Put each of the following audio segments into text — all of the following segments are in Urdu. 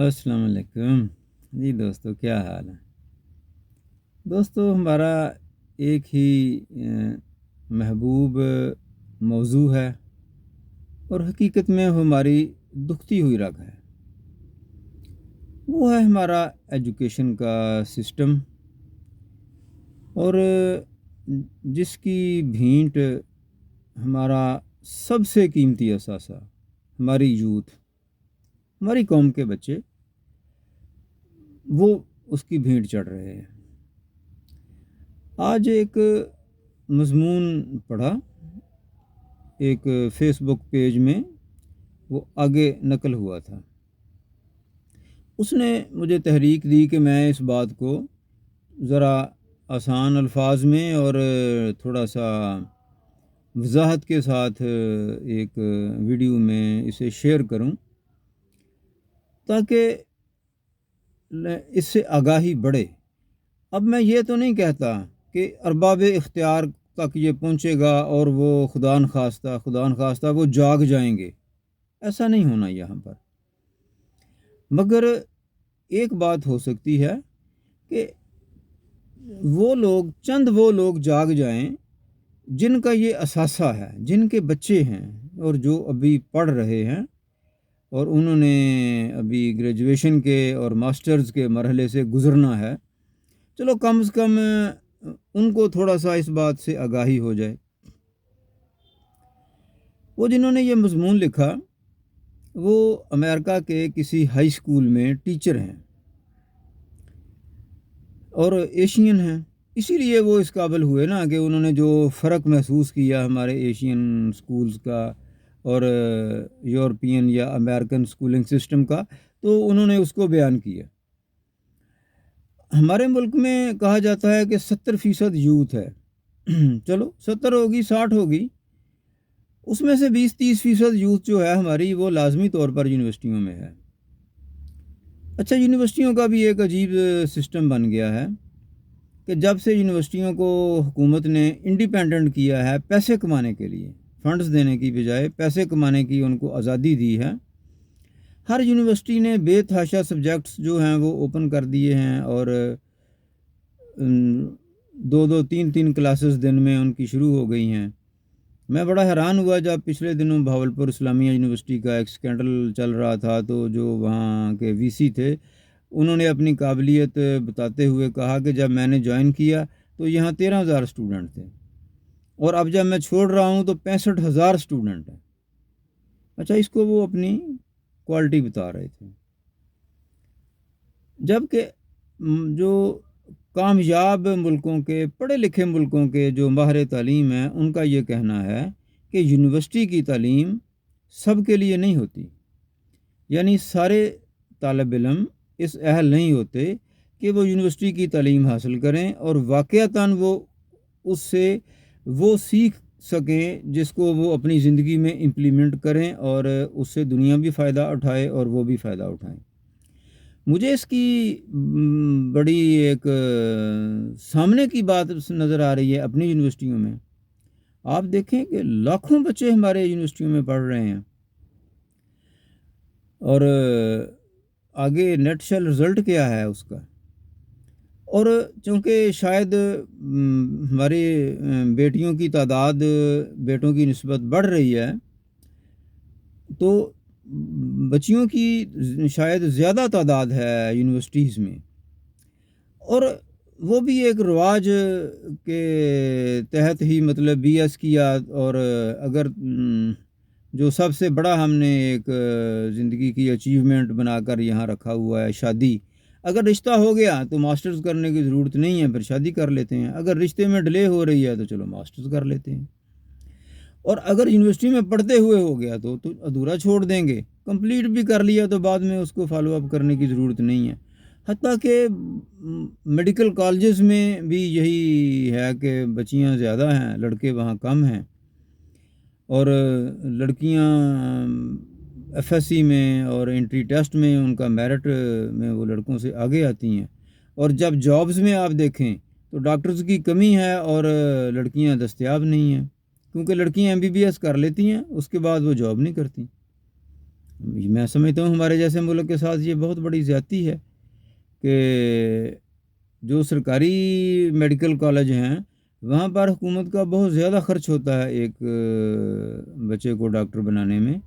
السلام علیکم جی دوستو، کیا حال ہے؟ دوستو، ہمارا ایک ہی محبوب موضوع ہے، اور حقیقت میں ہماری دکھتی ہوئی رگ ہے۔ وہ ہے ہمارا ایجوکیشن کا سسٹم، اور جس کی بھینٹ ہمارا سب سے قیمتی اثاثہ ہماری یوتھ، ہماری قوم کے بچے، وہ اس کی بھینٹ چڑھ رہے ہیں۔ آج ایک مضمون پڑھا ایک فیس بک پیج میں، وہ آگے نقل ہوا تھا۔ اس نے مجھے تحریک دی کہ میں اس بات کو ذرا آسان الفاظ میں اور تھوڑا سا وضاحت کے ساتھ ایک ویڈیو میں اسے شیئر کروں، تاکہ اس سے آگاہی بڑھے۔ اب میں یہ تو نہیں کہتا کہ ارباب اختیار تک یہ پہنچے گا اور وہ خدا نخواستہ وہ جاگ جائیں گے، ایسا نہیں ہونا یہاں پر۔ مگر ایک بات ہو سکتی ہے کہ وہ لوگ جاگ جائیں جن کا یہ اثاثہ ہے، جن کے بچے ہیں اور جو ابھی پڑھ رہے ہیں، اور انہوں نے ابھی گریجویشن کے اور ماسٹرز کے مرحلے سے گزرنا ہے۔ چلو کم از کم ان کو تھوڑا سا اس بات سے آگاہی ہو جائے۔ وہ جنہوں نے یہ مضمون لکھا، وہ امریکہ کے کسی ہائی اسکول میں ٹیچر ہیں اور ایشین ہیں۔ اسی لیے وہ اس قابل ہوئے نا کہ انہوں نے جو فرق محسوس کیا ہمارے ایشین سکولز کا اور یورپین یا امریکن سکولنگ سسٹم کا، تو انہوں نے اس کو بیان کیا۔ ہمارے ملک میں کہا جاتا ہے کہ 70% یوتھ ہے۔ چلو 70 ہوگی، 60 ہوگی، اس میں سے 20-30% یوتھ جو ہے ہماری، وہ لازمی طور پر یونیورسٹیوں میں ہے۔ اچھا، یونیورسٹیوں کا بھی ایک عجیب سسٹم بن گیا ہے کہ جب سے یونیورسٹیوں کو حکومت نے انڈیپینڈنٹ کیا ہے پیسے کمانے کے لیے، فنڈز دینے کی بجائے پیسے کمانے کی ان کو آزادی دی ہے، ہر یونیورسٹی نے بے تحاشا سبجیکٹس جو ہیں وہ اوپن کر دیے ہیں، اور 2-3 کلاسز دن میں ان کی شروع ہو گئی ہیں۔ میں بڑا حیران ہوا جب پچھلے دنوں بھاولپور اسلامیہ یونیورسٹی کا ایک سکینڈل چل رہا تھا، تو جو وہاں کے وی سی تھے، انہوں نے اپنی قابلیت بتاتے ہوئے کہا کہ جب میں نے جوائن کیا تو یہاں 13,000 اسٹوڈنٹ تھے، اور اب جب میں چھوڑ رہا ہوں تو 65,000 اسٹوڈنٹ ہیں۔ اچھا، اس کو وہ اپنی کوالٹی بتا رہے تھے، جبکہ جو کامیاب ملکوں کے، پڑھے لکھے ملکوں کے جو ماہر تعلیم ہیں، ان کا یہ کہنا ہے کہ یونیورسٹی کی تعلیم سب کے لیے نہیں ہوتی، یعنی سارے طالب علم اس اہل نہیں ہوتے کہ وہ یونیورسٹی کی تعلیم حاصل کریں اور واقعتاً وہ اس سے وہ سیکھ سکیں جس کو وہ اپنی زندگی میں امپلیمنٹ کریں، اور اس سے دنیا بھی فائدہ اٹھائے اور وہ بھی فائدہ اٹھائیں۔ مجھے اس کی بڑی ایک سامنے کی بات نظر آ رہی ہے اپنی یونیورسٹیوں میں۔ آپ دیکھیں کہ لاکھوں بچے ہمارے یونیورسٹیوں میں پڑھ رہے ہیں، اور آگے نیٹ شل رزلٹ کیا ہے اس کا۔ اور چونکہ شاید ہماری بیٹیوں کی تعداد بیٹوں کی نسبت بڑھ رہی ہے، تو بچیوں کی شاید زیادہ تعداد ہے یونیورسٹیز میں، اور وہ بھی ایک رواج کے تحت ہی، مطلب بی ایس کیا، اور اگر جو سب سے بڑا ہم نے ایک زندگی کی اچیومنٹ بنا کر یہاں رکھا ہوا ہے شادی، اگر رشتہ ہو گیا تو ماسٹرز کرنے کی ضرورت نہیں ہے، پھر شادی کر لیتے ہیں۔ اگر رشتے میں ڈیلے ہو رہی ہے تو چلو ماسٹرز کر لیتے ہیں، اور اگر یونیورسٹی میں پڑھتے ہوئے ہو گیا تو ادھورا چھوڑ دیں گے، کمپلیٹ بھی کر لیا تو بعد میں اس کو فالو اپ کرنے کی ضرورت نہیں ہے۔ حتیٰ کہ میڈیکل کالجز میں بھی یہی ہے کہ بچیاں زیادہ ہیں، لڑکے وہاں کم ہیں، اور لڑکیاں ایف ایس سی میں اور انٹری ٹیسٹ میں ان کا میرٹ میں وہ لڑکوں سے آگے آتی ہیں، اور جب جابز میں آپ دیکھیں تو ڈاکٹرز کی کمی ہے اور لڑکیاں دستیاب نہیں ہیں، کیونکہ لڑکیاں ایم بی بی ایس کر لیتی ہیں، اس کے بعد وہ جاب نہیں کرتی۔ میں سمجھتا ہوں ہمارے جیسے ملک کے ساتھ یہ بہت بڑی زیادتی ہے کہ جو سرکاری میڈیکل کالج ہیں وہاں پر حکومت کا بہت زیادہ خرچ ہوتا ہے ایک بچے کو ڈاکٹر بنانے میں،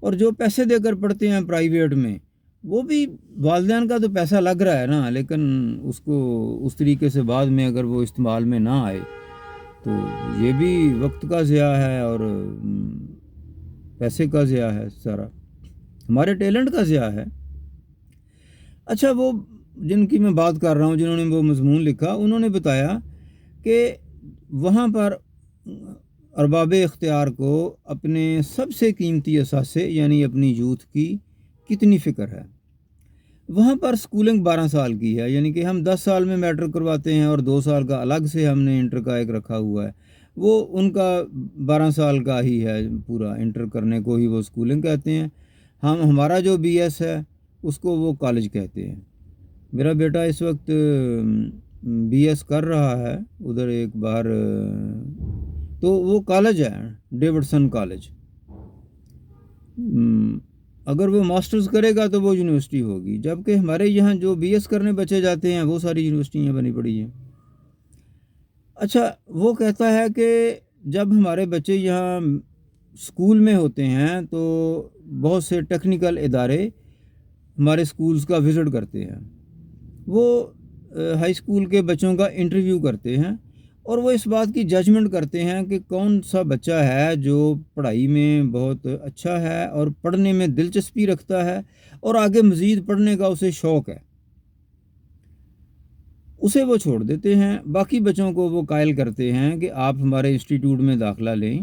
اور جو پیسے دے کر پڑھتے ہیں پرائیویٹ میں وہ بھی والدین کا تو پیسہ لگ رہا ہے نا، لیکن اس کو اس طریقے سے بعد میں اگر وہ استعمال میں نہ آئے تو یہ بھی وقت کا ضیاع ہے اور پیسے کا ضیاع ہے، سارا ہمارے ٹیلنٹ کا ضیاع ہے۔ اچھا، وہ جن کی میں بات کر رہا ہوں جنہوں نے وہ مضمون لکھا، انہوں نے بتایا کہ وہاں پر ارباب اختیار کو اپنے سب سے قیمتی اثاثے یعنی اپنی یوتھ کی کتنی فکر ہے۔ وہاں پر سکولنگ 12 سال کی ہے، یعنی کہ ہم 10 سال میں میٹرک کرواتے ہیں اور 2 سال کا الگ سے ہم نے انٹر کا ایک رکھا ہوا ہے، وہ ان کا 12 سال کا ہی ہے، پورا انٹر کرنے کو ہی وہ سکولنگ کہتے ہیں۔ ہمارا جو بی ایس ہے اس کو وہ کالج کہتے ہیں۔ میرا بیٹا اس وقت بی ایس کر رہا ہے ادھر ایک بار، تو وہ کالج ہے ڈیوڈسن کالج۔ اگر وہ ماسٹرز کرے گا تو وہ یونیورسٹی ہوگی، جبکہ ہمارے یہاں جو بی ایس کرنے بچے جاتے ہیں وہ ساری یونیورسٹیاں بنی پڑی ہیں۔ اچھا، وہ کہتا ہے کہ جب ہمارے بچے یہاں اسکول میں ہوتے ہیں تو بہت سے ٹیکنیکل ادارے ہمارے سکولز کا وزٹ کرتے ہیں، وہ ہائی اسکول کے بچوں کا انٹرویو کرتے ہیں اور وہ اس بات کی ججمنٹ کرتے ہیں کہ کون سا بچہ ہے جو پڑھائی میں بہت اچھا ہے اور پڑھنے میں دلچسپی رکھتا ہے اور آگے مزید پڑھنے کا اسے شوق ہے، اسے وہ چھوڑ دیتے ہیں۔ باقی بچوں کو وہ قائل کرتے ہیں کہ آپ ہمارے انسٹیٹیوٹ میں داخلہ لیں،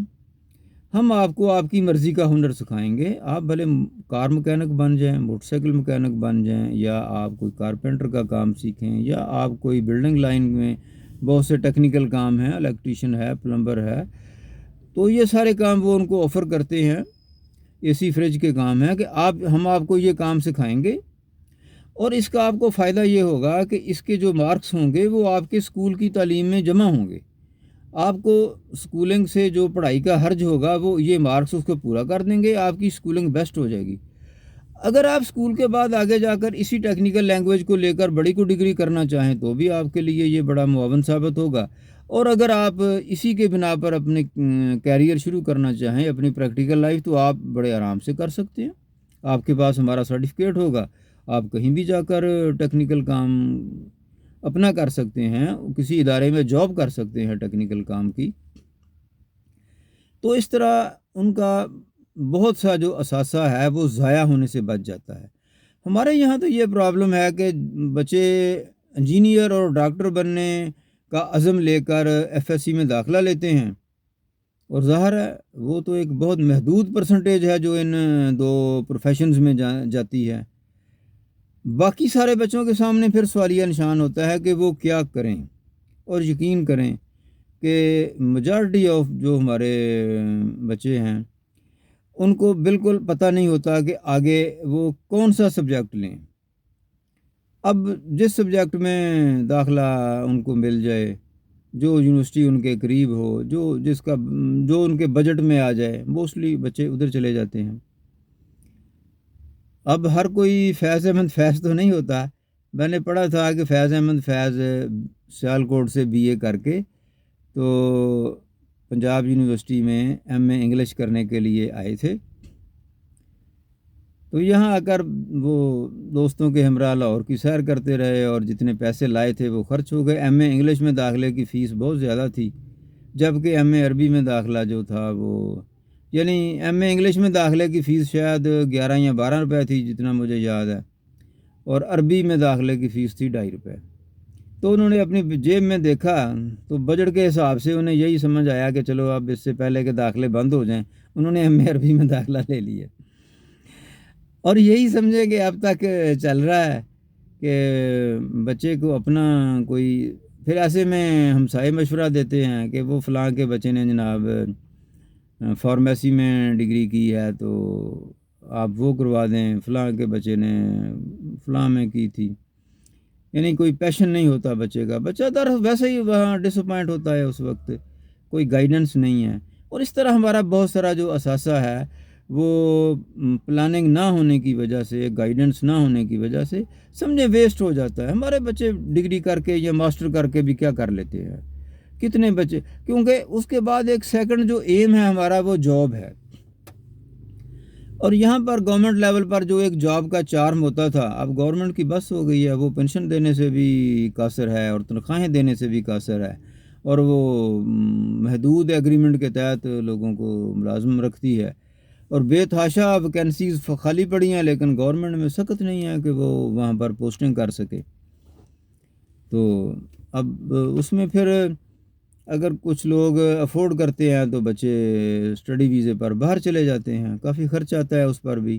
ہم آپ کو آپ کی مرضی کا ہنر سکھائیں گے، آپ بھلے کار مکینک بن جائیں، موٹر سائیکل مکینک بن جائیں، یا آپ کوئی کارپینٹر کا کام سیکھیں، یا آپ کوئی بلڈنگ لائن میں بہت سے ٹیکنیکل کام ہیں، الیکٹریشین ہے، پلمبر ہے، تو یہ سارے کام وہ ان کو آفر کرتے ہیں۔ اے سی فریج کے کام ہیں کہ ہم آپ کو یہ کام سکھائیں گے، اور اس کا آپ کو فائدہ یہ ہوگا کہ اس کے جو مارکس ہوں گے وہ آپ کے اسکول کی تعلیم میں جمع ہوں گے، آپ کو اسکولنگ سے جو پڑھائی کا حرج ہوگا وہ یہ مارکس اس کو پورا کر دیں گے، آپ کی اسکولنگ بیسٹ ہو جائے گی۔ اگر آپ اسکول کے بعد آگے جا کر اسی ٹیکنیکل لینگویج کو لے کر بڑی کو ڈگری کرنا چاہیں تو بھی آپ کے لیے یہ بڑا معاون ثابت ہوگا، اور اگر آپ اسی کے بنا پر اپنے کیریئر شروع کرنا چاہیں، اپنی پریکٹیکل لائف، تو آپ بڑے آرام سے کر سکتے ہیں، آپ کے پاس ہمارا سرٹیفکیٹ ہوگا، آپ کہیں بھی جا کر ٹیکنیکل کام اپنا کر سکتے ہیں، کسی ادارے میں جاب کر سکتے ہیں ٹیکنیکل کام کی۔ تو اس طرح ان کا بہت سا جو اثاثہ ہے وہ ضائع ہونے سے بچ جاتا ہے۔ ہمارے یہاں تو یہ پرابلم ہے کہ بچے انجینئر اور ڈاکٹر بننے کا عزم لے کر ایف ایس سی میں داخلہ لیتے ہیں، اور ظاہر ہے وہ تو ایک بہت محدود پرسنٹیج ہے جو ان دو پروفیشنز میں جاتی ہے۔ باقی سارے بچوں کے سامنے پھر سوالیہ نشان ہوتا ہے کہ وہ کیا کریں، اور یقین کریں کہ میجارٹی آف جو ہمارے بچے ہیں ان کو بالکل پتہ نہیں ہوتا کہ آگے وہ کون سا سبجیکٹ لیں۔ اب جس سبجیکٹ میں داخلہ ان کو مل جائے، جو یونیورسٹی ان کے قریب ہو، جو ان کے بجٹ میں آ جائے، موسٹلی بچے ادھر چلے جاتے ہیں۔ اب ہر کوئی فیض احمد فیض تو نہیں ہوتا، میں نے پڑھا تھا کہ فیض احمد فیض سیالکوٹ سے بی اے کر کے تو پنجاب یونیورسٹی میں ایم اے انگلش کرنے کے لیے آئے تھے، تو یہاں آ کر وہ دوستوں کے ہمراہ لاہور کی سیر کرتے رہے اور جتنے پیسے لائے تھے وہ خرچ ہو گئے۔ ایم اے انگلش میں داخلے کی فیس بہت زیادہ تھی، جبکہ ایم اے عربی میں داخلہ جو تھا وہ، یعنی ایم اے انگلش میں داخلے کی فیس شاید 11 یا 12 روپے تھی جتنا مجھے یاد ہے، اور عربی میں داخلے کی فیس تھی 2.5 روپے۔ تو انہوں نے اپنی جیب میں دیکھا تو بجٹ کے حساب سے انہیں یہی سمجھ آیا کہ چلو اب اس سے پہلے کہ داخلے بند ہو جائیں، انہوں نے ایم اے عربی میں داخلہ لے لیا، اور یہی سمجھے کہ اب تک چل رہا ہے کہ بچے کو اپنا کوئی، پھر ایسے میں ہمسائے مشورہ دیتے ہیں کہ وہ فلاں کے بچے نے جناب فارمیسی میں ڈگری کی ہے تو آپ وہ کروا دیں، فلاں کے بچے نے فلاں میں کی تھی، یعنی کوئی پیشن نہیں ہوتا بچے کا، بچہ ویسے ہی وہاں ڈس اپوائنٹ ہوتا ہے، اس وقت کوئی گائیڈنس نہیں ہے۔ اور اس طرح ہمارا بہت سارا جو اثاثہ ہے وہ پلاننگ نہ ہونے کی وجہ سے، گائیڈنس نہ ہونے کی وجہ سے سمجھے ویسٹ ہو جاتا ہے۔ ہمارے بچے ڈگری کر کے یا ماسٹر کر کے بھی کیا کر لیتے ہیں، کتنے بچے، کیونکہ اس کے بعد ایک سیکنڈ جو ایم ہے ہمارا وہ جاب ہے۔ اور یہاں پر گورنمنٹ لیول پر جو ایک جاب کا چارم ہوتا تھا، اب گورنمنٹ کی بس ہو گئی ہے، وہ پینشن دینے سے بھی قاصر ہے اور تنخواہیں دینے سے بھی قاصر ہے، اور وہ محدود ایگریمنٹ کے تحت لوگوں کو ملازم رکھتی ہے، اور بے تحاشا ویکینسیز خالی پڑی ہیں، لیکن گورنمنٹ میں سخت نہیں ہے کہ وہ وہاں پر پوسٹنگ کر سکے۔ تو اب اس میں پھر اگر کچھ لوگ افورڈ کرتے ہیں تو بچے اسٹڈی ویزے پر باہر چلے جاتے ہیں، کافی خرچ آتا ہے اس پر بھی۔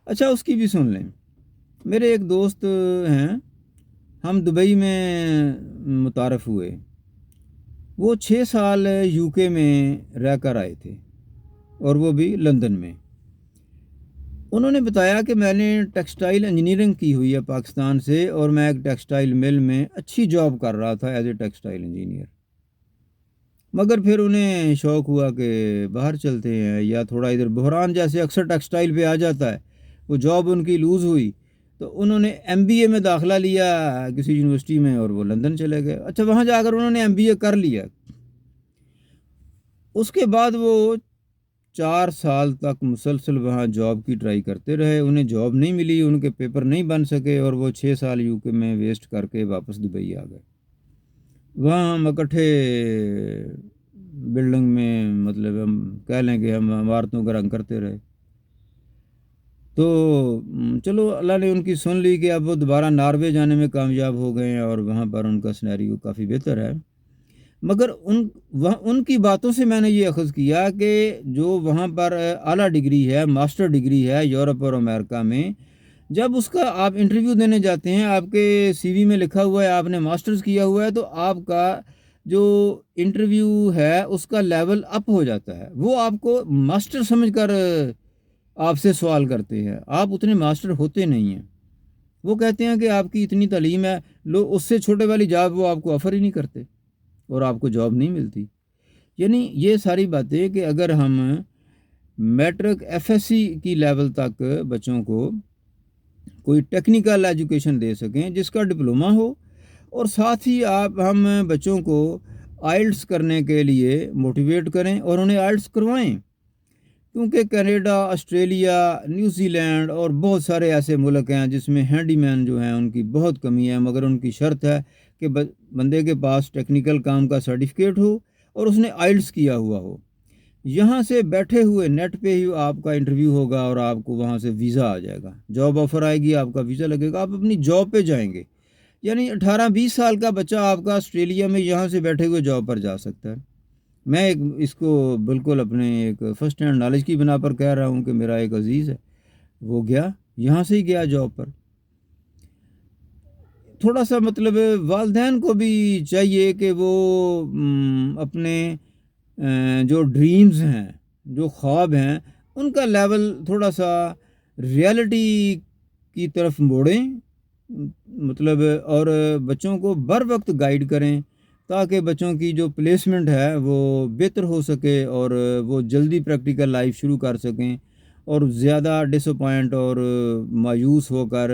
اچھا، اس کی بھی سن لیں۔ میرے ایک دوست ہیں، ہم دبئی میں متعارف ہوئے، وہ 6 سال یو کے میں رہ کر آئے تھے، اور وہ بھی لندن میں۔ انہوں نے بتایا کہ میں نے ٹیکسٹائل انجینئرنگ کی ہوئی ہے پاکستان سے، اور میں ایک ٹیکسٹائل مل میں اچھی جاب کر رہا تھا ایز اے ٹیکسٹائل انجینئر، مگر پھر انہیں شوق ہوا کہ باہر چلتے ہیں، یا تھوڑا ادھر بحران جیسے اکثر ٹیکسٹائل پہ آ جاتا ہے، وہ جاب ان کی لوز ہوئی، تو انہوں نے ایم بی اے میں داخلہ لیا کسی یونیورسٹی میں، اور وہ لندن چلے گئے۔ اچھا، وہاں جا کر انہوں نے ایم بی اے کر لیا۔ اس کے بعد وہ 4 سال تک مسلسل وہاں جاب کی ٹرائی کرتے رہے، انہیں جاب نہیں ملی، ان کے پیپر نہیں بن سکے، اور وہ 6 سال یو کے میں ویسٹ کر کے واپس دبئی آ گئے۔ وہاں ہم اکٹھے بلڈنگ میں، مطلب ہم کہہ لیں کہ ہم عمارتوں کا رنگ کرتے رہے۔ تو چلو، اللہ نے ان کی سن لی کہ اب وہ دوبارہ ناروے جانے میں کامیاب ہو گئے ہیں، اور وہاں پر ان کا سینیریو کافی بہتر ہے۔ مگر ان کی باتوں سے میں نے یہ اخذ کیا کہ جو وہاں پر اعلیٰ ڈگری ہے، ماسٹر ڈگری ہے یورپ اور امریکہ میں، جب اس کا آپ انٹرویو دینے جاتے ہیں، آپ کے سی وی میں لکھا ہوا ہے آپ نے ماسٹرز کیا ہوا ہے، تو آپ کا جو انٹرویو ہے اس کا لیول اپ ہو جاتا ہے، وہ آپ کو ماسٹر سمجھ کر آپ سے سوال کرتے ہیں، آپ اتنے ماسٹر ہوتے نہیں ہیں۔ وہ کہتے ہیں کہ آپ کی اتنی تعلیم ہے، اس سے چھوٹے والی جاب وہ آپ کو آفر ہی نہیں کرتے، اور آپ کو جاب نہیں ملتی۔ یعنی یہ ساری باتیں کہ اگر ہم میٹرک ایف ایس سی کی لیول تک بچوں کو کوئی ٹیکنیکل ایجوکیشن دے سکیں جس کا ڈپلومہ ہو، اور ساتھ ہی ہم بچوں کو آئلٹس کرنے کے لیے موٹیویٹ کریں اور انہیں آئلٹس کروائیں، کیونکہ کینیڈا، آسٹریلیا، نیوزی لینڈ اور بہت سارے ایسے ملک ہیں جس میں ہینڈی مین جو ہیں ان کی بہت کمی ہے، مگر ان کی شرط ہے کہ بندے کے پاس ٹیکنیکل کام کا سرٹیفکیٹ ہو اور اس نے آئلٹس کیا ہوا ہو۔ یہاں سے بیٹھے ہوئے نیٹ پہ ہی آپ کا انٹرویو ہوگا، اور آپ کو وہاں سے ویزا آ جائے گا، جاب آفر آئے گی، آپ کا ویزا لگے گا، آپ اپنی جاب پہ جائیں گے۔ یعنی 18-20 سال کا بچہ آپ کا آسٹریلیا میں یہاں سے بیٹھے ہوئے جاب پر جا سکتا ہے۔ میں اس کو بالکل اپنے ایک فرسٹ ہینڈ نالج کی بنا پر کہہ رہا ہوں کہ میرا ایک عزیز ہے، وہ گیا، یہاں سے ہی گیا جاب پر۔ تھوڑا سا مطلب والدین کو بھی چاہیے کہ وہ اپنے جو ڈریمز ہیں، جو خواب ہیں، ان کا لیول تھوڑا سا ریالٹی کی طرف موڑیں، مطلب، اور بچوں کو بر وقت گائیڈ کریں تاکہ بچوں کی جو پلیسمنٹ ہے وہ بہتر ہو سکے، اور وہ جلدی پریکٹیکل لائف شروع کر سکیں، اور زیادہ ڈس اپوائنٹ اور مایوس ہو کر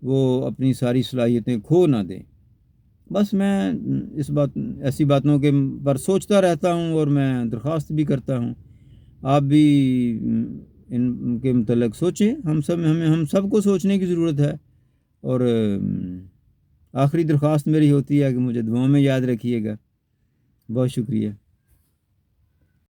وہ اپنی ساری صلاحیتیں کھو نہ دیں۔ بس میں ایسی باتوں کے پر سوچتا رہتا ہوں، اور میں درخواست بھی کرتا ہوں آپ بھی ان کے متعلق سوچیں، ہم سب کو سوچنے کی ضرورت ہے۔ اور آخری درخواست میری ہوتی ہے کہ مجھے دعاؤں میں یاد رکھیے گا۔ بہت شکریہ۔